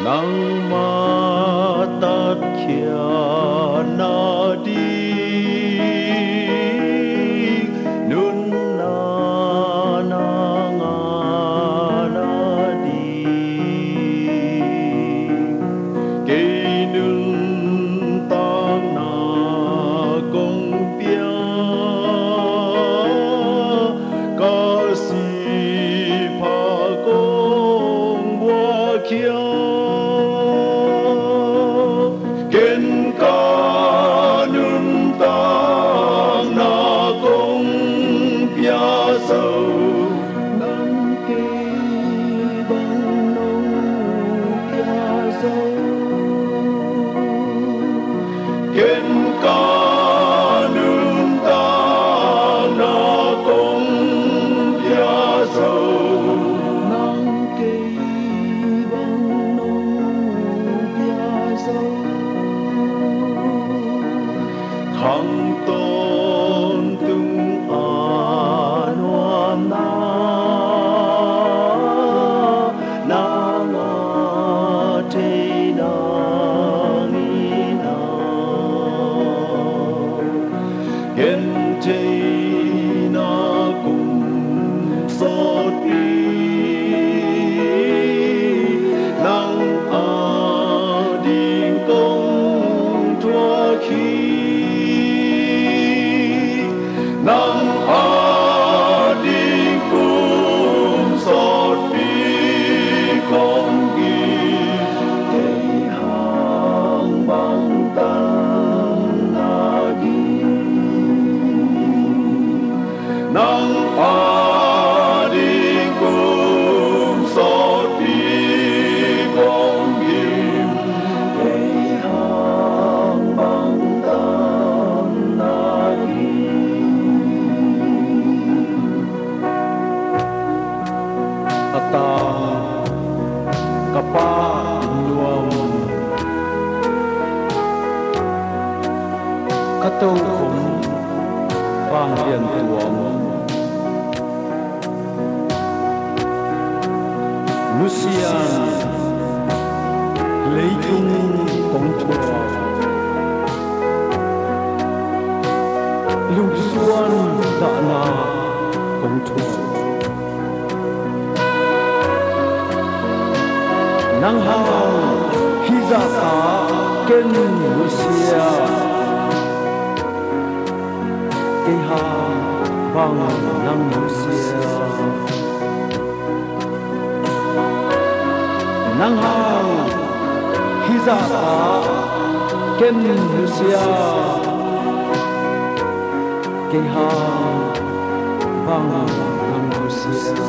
nang matat kia na di nun na na nga na di kay nun tang na kong pia kasi pa kong bua kia khang tôn tung an nuam na na nga te na ngi na gen te na kum sot pi nang a ding kong tua khi nang ading kum sot pi kong gi tei hang bang tan na gi nang ading kum sot pi kong gi tei hang bang tan na gi ata kapa nuam katau khum pang hian tuam lucian leitung kong thua lung suan da na kong thua nang hao hi za sa ken lucia ke ha bang nang lucia nang hao hi za sa ken lucia ke ha bang nang lucia